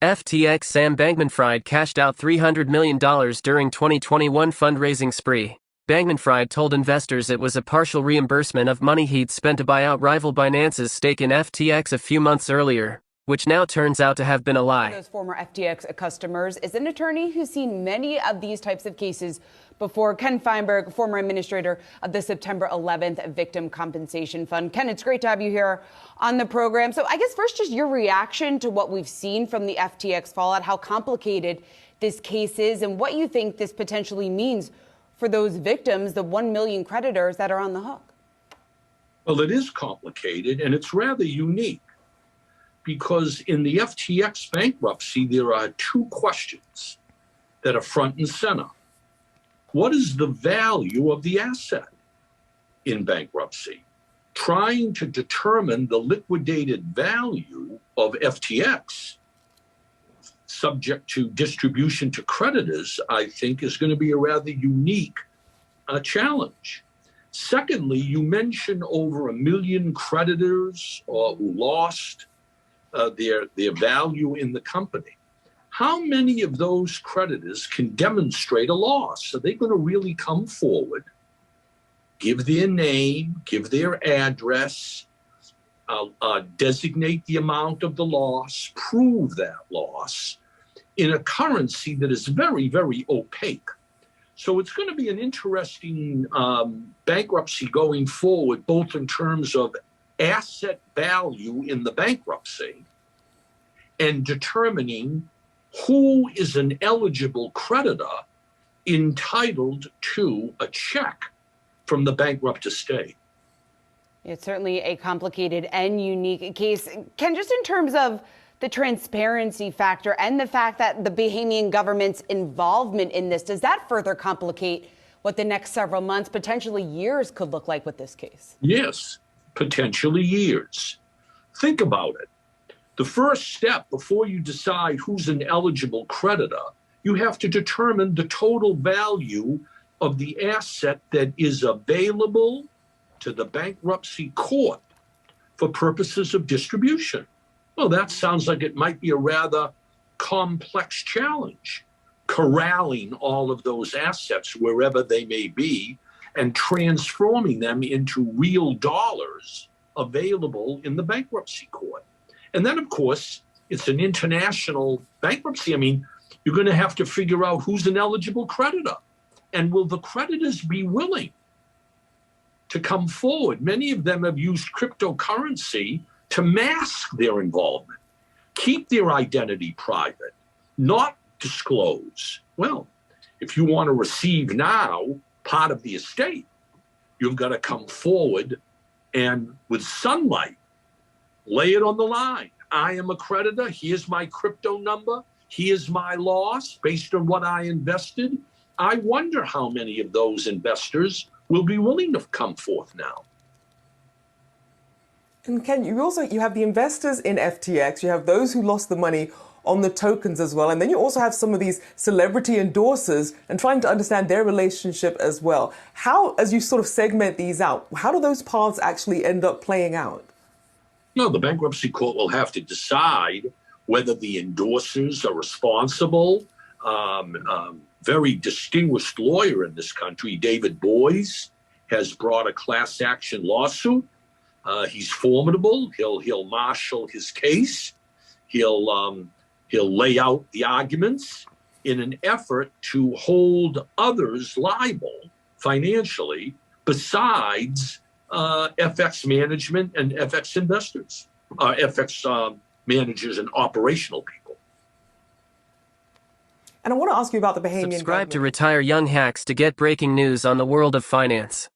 FTX Sam Bankman Fried cashed out $300 million during 2021 fundraising spree. Bankman Fried told investors it was a partial reimbursement of money he'd spent to buy out rival Binance's stake in FTX a few months earlier, which now turns out to have been a lie. Those former FTX customers is an attorney who's seen many of these types of cases before. Ken Feinberg, former administrator of the September 11th Victim Compensation Fund. Ken, it's great to have you here on the program. So I guess first, just your reaction to what we've seen from the FTX fallout, how complicated this case is, and what you think this potentially means for those victims, the 1 million creditors that are on the hook. Well, it is complicated, and it's rather unique, because in the FTX bankruptcy, there are two questions that are front and center. What is the value of the asset in bankruptcy? Trying to determine the liquidated value of FTX, subject to distribution to creditors, I think is going to be a rather unique challenge. Secondly, you mentioned over 1 million creditors who lost their value in the company. How many of those creditors can demonstrate a loss? Are they going to really come forward, give their name, give their address, designate the amount of the loss, prove that loss in a currency that is very, very opaque? So it's going to be an interesting bankruptcy going forward, both in terms of asset value in the bankruptcy and determining who is an eligible creditor entitled to a check from the bankrupt estate. It's certainly a complicated and unique case. Ken, just in terms of the transparency factor and the fact that the Bahamian government's involvement in this, does that further complicate what the next several months, potentially years, could look like with this case? Yes, potentially years. Think about it. The first step before you decide who's an eligible creditor, you have to determine the total value of the asset that is available to the bankruptcy court for purposes of distribution. Well, that sounds like it might be a rather complex challenge, corralling all of those assets wherever they may be and transforming them into real dollars available in the bankruptcy court. And then, of course, it's an international bankruptcy. I mean, you're going to have to figure out who's an eligible creditor. And will the creditors be willing to come forward? Many of them have used cryptocurrency to mask their involvement, keep their identity private, not disclose. Well, if you want to receive now part of the estate, you've got to come forward and with sunlight, lay it on the line. I am a creditor. Here's my crypto number. Here's my loss based on what I invested. I wonder how many of those investors will be willing to come forth now. And Ken, you have the investors in FTX. You have those who lost the money on the tokens as well. And then you also have some of these celebrity endorsers and trying to understand their relationship as well. How, as you sort of segment these out, how do those paths actually end up playing out? No, the bankruptcy court will have to decide whether the endorsers are responsible. Very distinguished lawyer in this country, David Boies, has brought a class action lawsuit. He's formidable. He'll marshal his case. He'll lay out the arguments in an effort to hold others liable financially besides FX management and FX investors, FX managers and operational people. And I want to ask you about the Bahamian Subscribe government. to Retire Young Hacks to get breaking news on the world of finance.